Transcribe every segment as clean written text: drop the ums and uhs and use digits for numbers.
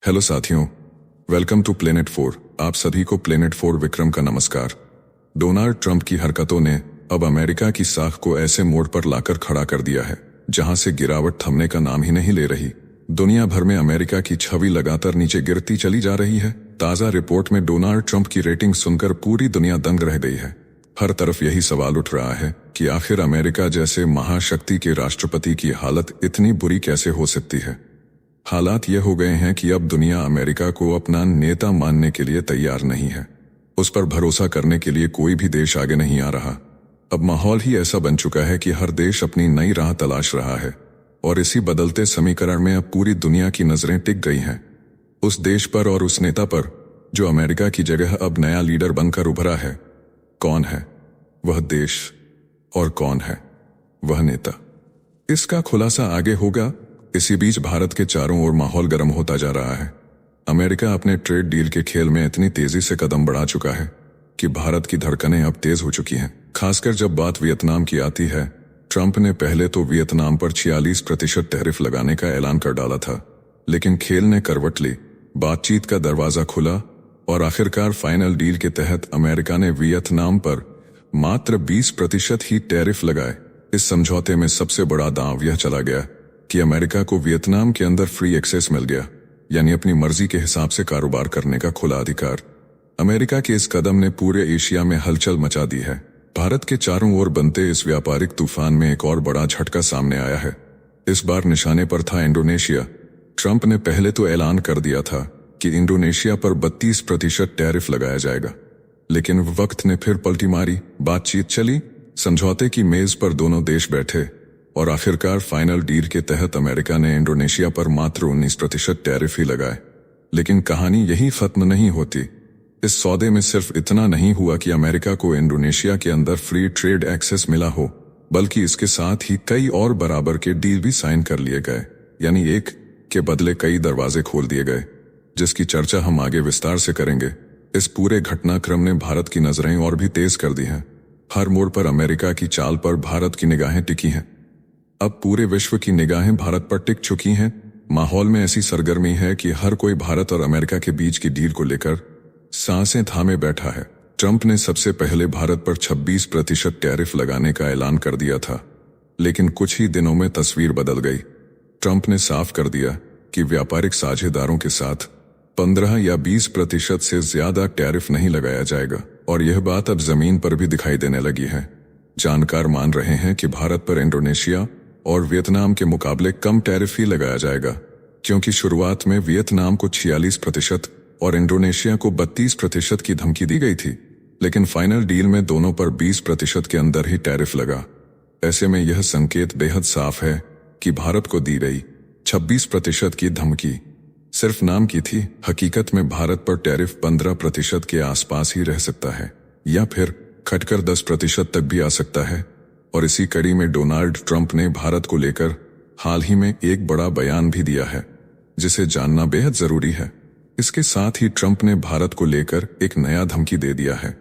Hello साथियों, welcome to planet 4। आप सभी को प्लेनेट 4 विक्रम का नमस्कार। डोनाल्ड ट्रंप की हरकतों ने अब अमेरिका की साख को ऐसे मोड़ पर लाकर खड़ा कर दिया है जहां से गिरावट थमने का नाम ही नहीं ले रही। दुनिया भर में अमेरिका की छवि लगातार नीचे गिरती चली जा रही है। ताजा रिपोर्ट में डोनाल्ड ट्रंप की रेटिंग सुनकर पूरी दुनिया दंग रह गई है। हर तरफ यही सवाल उठ रहा है कि आखिर अमेरिका जैसे महाशक्ति के राष्ट्रपति की हालत इतनी बुरी कैसे हो सकती है। हालात ये हो गए हैं कि अब दुनिया अमेरिका को अपना नेता मानने के लिए तैयार नहीं है। उस पर भरोसा करने के लिए कोई भी देश आगे नहीं आ रहा। अब माहौल ही ऐसा बन चुका है कि हर देश अपनी नई राह तलाश रहा है और इसी बदलते समीकरण में अब पूरी दुनिया की नजरें टिक गई हैं उस देश पर और उस नेता पर जो अमेरिका की जगह अब नया लीडर बनकर उभरा है। कौन है वह देश और कौन है वह नेता, इसका खुलासा आगे होगा। इसी बीच भारत के चारों ओर माहौल गर्म होता जा रहा है। अमेरिका अपने ट्रेड डील के खेल में इतनी तेजी से कदम बढ़ा चुका है कि भारत की धड़कनें अब तेज हो चुकी हैं। खासकर जब बात वियतनाम की आती है, ट्रंप ने पहले तो वियतनाम पर 46% टैरिफ लगाने का ऐलान कर डाला था, लेकिन खेल ने करवट ली। बातचीत का दरवाजा खुला और आखिरकार फाइनल डील के तहत अमेरिका ने वियतनाम पर मात्र 20% ही टैरिफ लगाए। इस समझौते में सबसे बड़ा दांव यह चला गया कि अमेरिका को वियतनाम के अंदर फ्री एक्सेस मिल गया, यानी अपनी मर्जी के हिसाब से कारोबार करने का खुला अधिकार। अमेरिका के इस कदम ने पूरे एशिया में हलचल मचा दी है। भारत के चारों ओर बनते इस व्यापारिक तूफान में एक और बड़ा झटका सामने आया है। इस बार निशाने पर था इंडोनेशिया। ट्रंप ने पहले तो ऐलान कर दिया था कि इंडोनेशिया पर 32% टैरिफ लगाया जाएगा, लेकिन वक्त ने फिर पलटी मारी। बातचीत चली, समझौते की मेज पर दोनों देश बैठे और आखिरकार फाइनल डील के तहत अमेरिका ने इंडोनेशिया पर मात्र 19% टैरिफ ही लगाए। लेकिन कहानी यही खत्म नहीं होती। इस सौदे में सिर्फ इतना नहीं हुआ कि अमेरिका को इंडोनेशिया के अंदर फ्री ट्रेड एक्सेस मिला हो, बल्कि इसके साथ ही कई और बराबर के डील भी साइन कर लिए गए, यानी एक के बदले कई दरवाजे खोल दिए गए, जिसकी चर्चा हम आगे विस्तार से करेंगे। इस पूरे घटनाक्रम ने भारत की नजरें और भी तेज कर दी हैं। हर मोड़ पर अमेरिका की चाल पर भारत की निगाहें टिकी हैं। अब पूरे विश्व की निगाहें भारत पर टिक चुकी हैं। माहौल में ऐसी सरगर्मी है कि हर कोई भारत और अमेरिका के बीच की डील को लेकर सांसें थामे बैठा है। ट्रंप ने सबसे पहले भारत पर 26% टैरिफ लगाने का ऐलान कर दिया था, लेकिन कुछ ही दिनों में तस्वीर बदल गई। ट्रंप ने साफ कर दिया कि व्यापारिक साझेदारों के साथ 15 या 20% से ज्यादा टैरिफ नहीं लगाया जाएगा, और यह बात अब जमीन पर भी दिखाई देने लगी है। जानकार मान रहे हैं कि भारत पर इंडोनेशिया और वियतनाम के मुकाबले कम टैरिफ ही लगाया जाएगा, क्योंकि शुरुआत में वियतनाम को 46% और इंडोनेशिया को 32% की धमकी दी गई थी, लेकिन फाइनल डील में दोनों पर 20% के अंदर ही टैरिफ लगा। ऐसे में यह संकेत बेहद साफ है कि भारत को दी गई 26% की धमकी सिर्फ नाम की थी। हकीकत में भारत पर टैरिफ 15% के आसपास ही रह सकता है, या फिर घटकर 10% तक भी आ सकता है। और इसी कड़ी में डोनाल्ड ट्रंप ने भारत को लेकर हाल ही में एक बड़ा बयान भी दिया है, जिसे जानना बेहद जरूरी है। इसके साथ ही ट्रंप ने भारत को लेकर एक नया धमकी दे दिया है,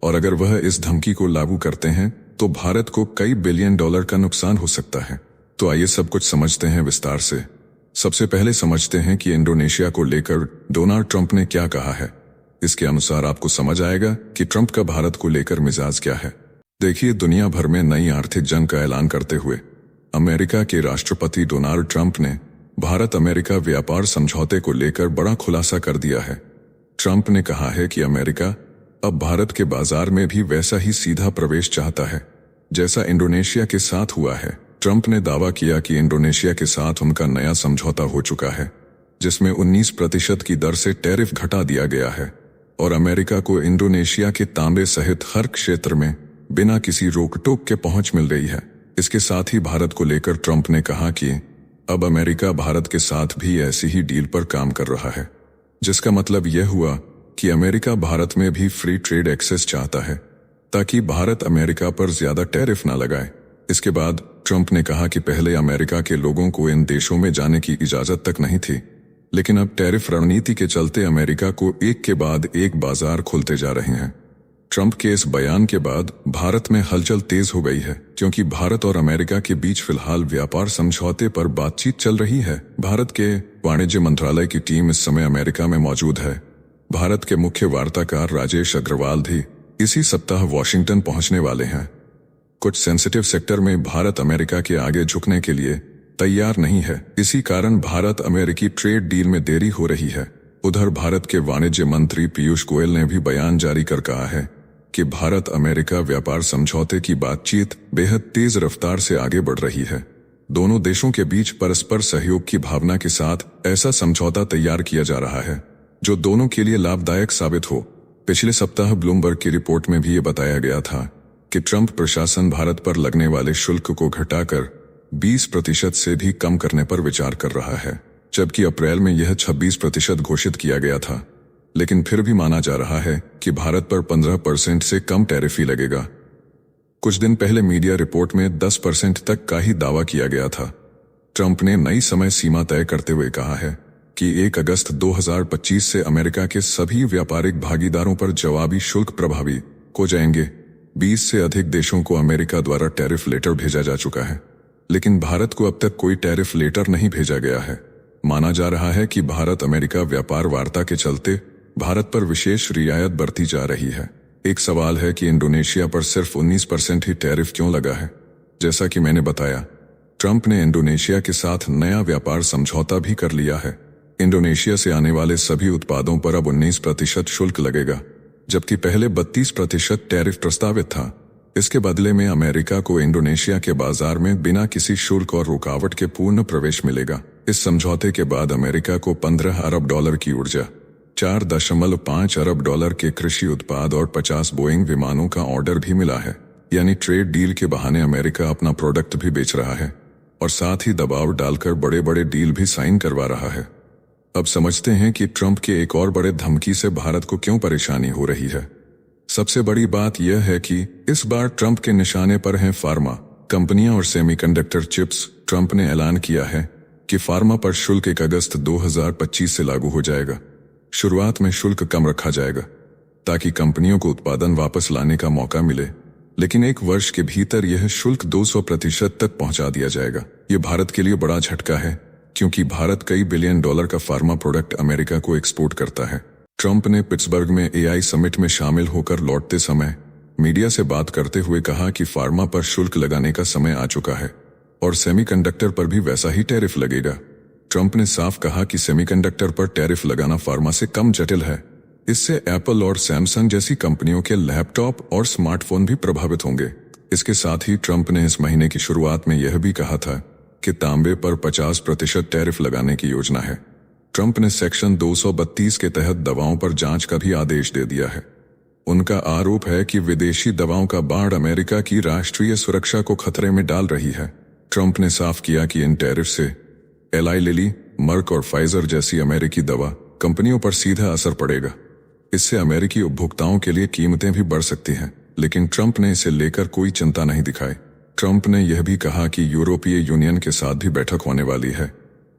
और अगर वह इस धमकी को लागू करते हैं तो भारत को कई बिलियन डॉलर का नुकसान हो सकता है। तो आइए सब कुछ समझते हैं विस्तार से। सबसे पहले समझते हैं कि इंडोनेशिया को लेकर डोनाल्ड ट्रंप ने क्या कहा है। इसके अनुसार आपको समझ आएगा कि ट्रंप का भारत को लेकर मिजाज क्या है। देखिए, दुनिया भर में नई आर्थिक जंग का ऐलान करते हुए अमेरिका के राष्ट्रपति डोनाल्ड ट्रंप ने भारत अमेरिका व्यापार समझौते को लेकर बड़ा खुलासा कर दिया है। ट्रंप ने कहा है कि अमेरिका अब भारत के बाजार में भी वैसा ही सीधा प्रवेश चाहता है जैसा इंडोनेशिया के साथ हुआ है। ट्रंप ने दावा किया कि इंडोनेशिया के साथ उनका नया समझौता हो चुका है, जिसमें 19% की दर से टैरिफ घटा दिया गया है, और अमेरिका को इंडोनेशिया के तांबे सहित हर क्षेत्र में बिना किसी रोक टोक के पहुंच मिल रही है। इसके साथ ही भारत को लेकर ट्रंप ने कहा कि अब अमेरिका भारत के साथ भी ऐसी ही डील पर काम कर रहा है, जिसका मतलब यह हुआ कि अमेरिका भारत में भी फ्री ट्रेड एक्सेस चाहता है, ताकि भारत अमेरिका पर ज्यादा टैरिफ ना लगाए। इसके बाद ट्रंप ने कहा कि पहले अमेरिका के लोगों को इन देशों में जाने की इजाजत तक नहीं थी, लेकिन अब टैरिफ रणनीति के चलते अमेरिका को एक के बाद एक बाजार खुलते जा रहे हैं। ट्रंप के इस बयान के बाद भारत में हलचल तेज हो गई है, क्योंकि भारत और अमेरिका के बीच फिलहाल व्यापार समझौते पर बातचीत चल रही है। भारत के वाणिज्य मंत्रालय की टीम इस समय अमेरिका में मौजूद है। भारत के मुख्य वार्ताकार राजेश अग्रवाल भी इसी सप्ताह वॉशिंगटन पहुंचने वाले हैं। कुछ सेंसिटिव सेक्टर में भारत अमेरिका के आगे झुकने के लिए तैयार नहीं है। इसी कारण भारत अमेरिकी ट्रेड डील में देरी हो रही है। उधर भारत के वाणिज्य मंत्री पीयूष गोयल ने भी बयान जारी कर कहा है कि भारत अमेरिका व्यापार समझौते की बातचीत बेहद तेज रफ्तार से आगे बढ़ रही है। दोनों देशों के बीच परस्पर सहयोग की भावना के साथ ऐसा समझौता तैयार किया जा रहा है जो दोनों के लिए लाभदायक साबित हो। पिछले सप्ताह ब्लूमबर्ग की रिपोर्ट में भी ये बताया गया था कि ट्रंप प्रशासन भारत पर लगने वाले शुल्क को घटाकर 20% से भी कम करने पर विचार कर रहा है, जबकि अप्रैल में यह 26% घोषित किया गया था। लेकिन फिर भी माना जा रहा है कि भारत पर 15% से कम टैरिफ ही लगेगा। कुछ दिन पहले मीडिया रिपोर्ट में 10% तक का ही दावा किया गया था। ट्रंप ने नई समय सीमा तय करते हुए कहा है कि 1 अगस्त 2025 से अमेरिका के सभी व्यापारिक भागीदारों पर जवाबी शुल्क प्रभावी हो जाएंगे। 20 से अधिक देशों को अमेरिका द्वारा टैरिफ लेटर भेजा जा चुका है, लेकिन भारत को अब तक कोई टैरिफ लेटर नहीं भेजा गया है। माना जा रहा है कि भारत अमेरिका व्यापार वार्ता के चलते भारत पर विशेष रियायत बरती जा रही है। एक सवाल है कि इंडोनेशिया पर सिर्फ 19% ही टैरिफ क्यों लगा है। जैसा कि मैंने बताया, ट्रंप ने इंडोनेशिया के साथ नया व्यापार समझौता भी कर लिया है। इंडोनेशिया से आने वाले सभी उत्पादों पर अब 19% शुल्क लगेगा, जबकि पहले 32% टैरिफ प्रस्तावित था। इसके बदले में अमेरिका को इंडोनेशिया के बाजार में बिना किसी शुल्क और रुकावट के पूर्ण प्रवेश मिलेगा। इस समझौते के बाद अमेरिका को $15 अरब की ऊर्जा, $4.5 अरब के कृषि उत्पाद और 50 बोइंग विमानों का ऑर्डर भी मिला है। यानी ट्रेड डील के बहाने अमेरिका अपना प्रोडक्ट भी बेच रहा है और साथ ही दबाव डालकर बड़े बड़े डील भी साइन करवा रहा है। अब समझते हैं कि ट्रंप के एक और बड़े धमकी से भारत को क्यों परेशानी हो रही है। सबसे बड़ी बात यह है कि इस बार ट्रंप के निशाने पर हैं फार्मा कंपनियां और सेमीकंडक्टर चिप्स। ट्रंप ने ऐलान किया है कि फार्मा पर शुल्क 1 अगस्त 2025 से लागू हो जाएगा। शुरुआत में शुल्क कम रखा जाएगा ताकि कंपनियों को उत्पादन वापस लाने का मौका मिले, लेकिन 1 वर्ष के भीतर यह शुल्क 200% तक पहुंचा दिया जाएगा। यह भारत के लिए बड़ा झटका है, क्योंकि भारत कई $बिलियन का फार्मा प्रोडक्ट अमेरिका को एक्सपोर्ट करता है। ट्रंप ने पिट्सबर्ग में AI समिट में शामिल होकर लौटते समय मीडिया से बात करते हुए कहा कि फार्मा पर शुल्क लगाने का समय आ चुका है और सेमीकंडक्टर पर भी वैसा ही टैरिफ लगेगा। ट्रंप ने साफ कहा कि सेमीकंडक्टर पर टैरिफ लगाना फार्मा से कम जटिल है। इससे एप्पल और सैमसंग जैसी कंपनियों के लैपटॉप और स्मार्टफोन भी प्रभावित होंगे। इसके साथ ही ट्रंप ने इस महीने की शुरुआत में यह भी कहा था कि तांबे पर 50% टैरिफ लगाने की योजना है। ट्रंप ने सेक्शन 232 के तहत दवाओं पर जांच का भी आदेश दे दिया है। उनका आरोप है कि विदेशी दवाओं का बाढ़ अमेरिका की राष्ट्रीय सुरक्षा को खतरे में डाल रही है। ट्रंप ने साफ किया कि इन टैरिफ से एलाई लिली, मर्क और फाइजर जैसी अमेरिकी दवा कंपनियों पर सीधा असर पड़ेगा। इससे अमेरिकी उपभोक्ताओं के लिए कीमतें भी बढ़ सकती हैं, लेकिन ट्रंप ने इसे लेकर कोई चिंता नहीं दिखाई। ट्रंप ने यह भी कहा कि यूरोपीय यूनियन के साथ भी बैठक होने वाली है,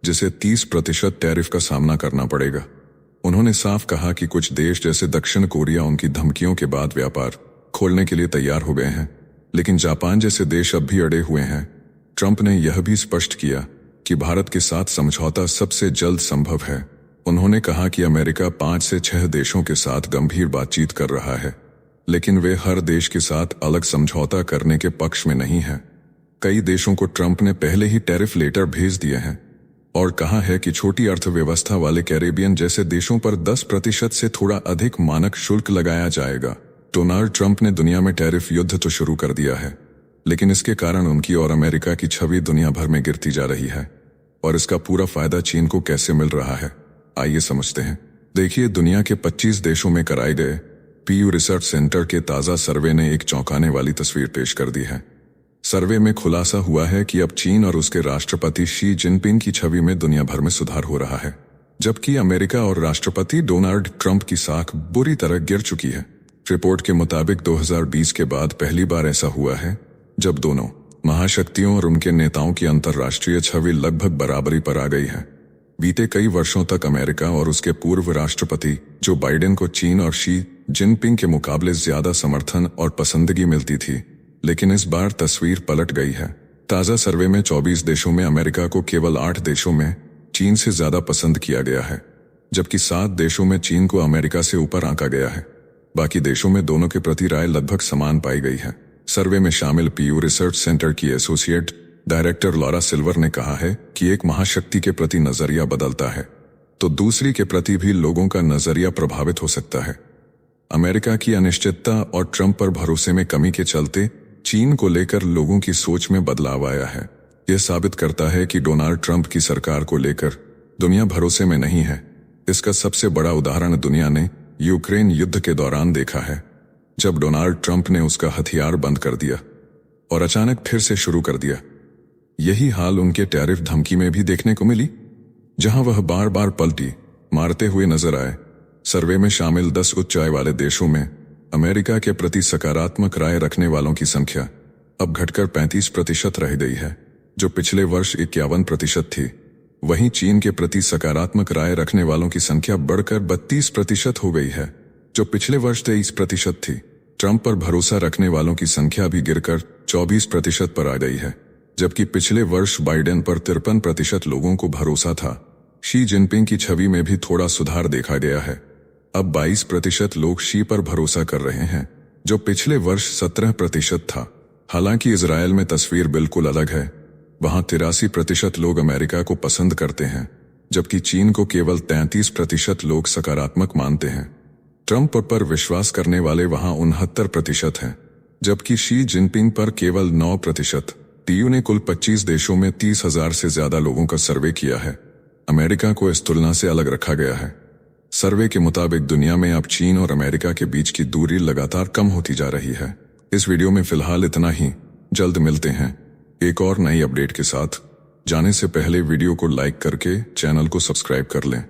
जिसे 30% टैरिफ का सामना करना पड़ेगा। उन्होंने साफ कहा कि कुछ देश जैसे दक्षिण कोरिया उनकी धमकियों के बाद व्यापार खोलने के लिए तैयार हो गए हैं, लेकिन जापान जैसे देश अब भी अड़े हुए हैं। ट्रंप ने यह भी स्पष्ट किया कि भारत के साथ समझौता सबसे जल्द संभव है। उन्होंने कहा कि अमेरिका 5 से 6 देशों के साथ गंभीर बातचीत कर रहा है, लेकिन वे हर देश के साथ अलग समझौता करने के पक्ष में नहीं है। कई देशों को ट्रंप ने पहले ही टैरिफ लेटर भेज दिए हैं और कहा है कि छोटी अर्थव्यवस्था वाले कैरेबियन जैसे देशों पर 10% से थोड़ा अधिक मानक शुल्क लगाया जाएगा। डोनाल्ड ट्रंप ने दुनिया में टैरिफ युद्ध तो शुरू कर दिया है, लेकिन इसके कारण उनकी और अमेरिका की छवि दुनिया भर में गिरती जा रही है और इसका पूरा फायदा चीन को कैसे मिल रहा है, आइए समझते हैं। देखिए, दुनिया के 25 देशों में कराए गए पीयू रिसर्च सेंटर के ताज़ा सर्वे ने एक चौंकाने वाली तस्वीर पेश कर दी है। सर्वे में खुलासा हुआ है कि अब चीन और उसके राष्ट्रपति शी जिनपिंग की छवि में दुनिया भर में सुधार हो रहा है, जबकि अमेरिका और राष्ट्रपति डोनाल्ड ट्रंप की साख बुरी तरह गिर चुकी है। रिपोर्ट के मुताबिक 2020 के बाद पहली बार ऐसा हुआ है जब दोनों महाशक्तियों और उनके नेताओं की अंतर्राष्ट्रीय छवि लगभग बराबरी पर आ गई है। बीते कई वर्षों तक अमेरिका और उसके पूर्व राष्ट्रपति जो बाइडेन को चीन और शी जिनपिंग के मुकाबले ज्यादा समर्थन और पसंदगी मिलती थी, लेकिन इस बार तस्वीर पलट गई है। ताजा सर्वे में 24 देशों में अमेरिका को केवल 8 देशों में चीन से ज्यादा पसंद किया गया है, जबकि 7 देशों में चीन को अमेरिका से ऊपर आंका गया है। बाकी देशों में दोनों के प्रति राय लगभग समान पाई गई है। सर्वे में शामिल पीयू रिसर्च सेंटर की एसोसिएट डायरेक्टर लॉरा सिल्वर ने कहा है कि एक महाशक्ति के प्रति नजरिया बदलता है तो दूसरी के प्रति भी लोगों का नजरिया प्रभावित हो सकता है। अमेरिका की अनिश्चितता और ट्रंप पर भरोसे में कमी के चलते चीन को लेकर लोगों की सोच में बदलाव आया है। यह साबित करता है कि डोनाल्ड ट्रंप की सरकार को लेकर दुनिया भरोसे में नहीं है। इसका सबसे बड़ा उदाहरण दुनिया ने यूक्रेन युद्ध के दौरान देखा है, जब डोनाल्ड ट्रंप ने उसका हथियार बंद कर दिया और अचानक फिर से शुरू कर दिया। यही हाल उनके टैरिफ धमकी में भी देखने को मिली, जहां वह बार बार पलटी मारते हुए नजर आए। सर्वे में शामिल 10 उच्च आय वाले देशों में अमेरिका के प्रति सकारात्मक राय रखने वालों की संख्या अब घटकर 35% रह गई है, जो पिछले वर्ष 51% थी। वहीं चीन के प्रति सकारात्मक राय रखने वालों की संख्या बढ़कर 32% हो गई है, जो पिछले वर्ष 23% थी। ट्रंप पर भरोसा रखने वालों की संख्या भी गिरकर 24% पर आ गई है, जबकि पिछले वर्ष बाइडेन पर 53% लोगों को भरोसा था। शी जिनपिंग की छवि में भी थोड़ा सुधार देखा गया है। अब 22% लोग शी पर भरोसा कर रहे हैं, जो पिछले वर्ष 17% था। हालांकि इजरायल में तस्वीर बिल्कुल अलग है। वहां 83% लोग अमेरिका को पसंद करते हैं, जबकि चीन को केवल 33% लोग सकारात्मक मानते हैं। ट्रंप पर विश्वास करने वाले वहां 69% हैं, जबकि शी जिनपिंग पर केवल 9%। टीयू ने कुल 25 देशों में 30,000 से ज्यादा लोगों का सर्वे किया है। अमेरिका को इस तुलना से अलग रखा गया है। सर्वे के मुताबिक दुनिया में अब चीन और अमेरिका के बीच की दूरी लगातार कम होती जा रही है। इस वीडियो में फिलहाल इतना ही। जल्द मिलते हैं एक और नई अपडेट के साथ। जाने से पहले वीडियो को लाइक करके चैनल को सब्सक्राइब कर लें।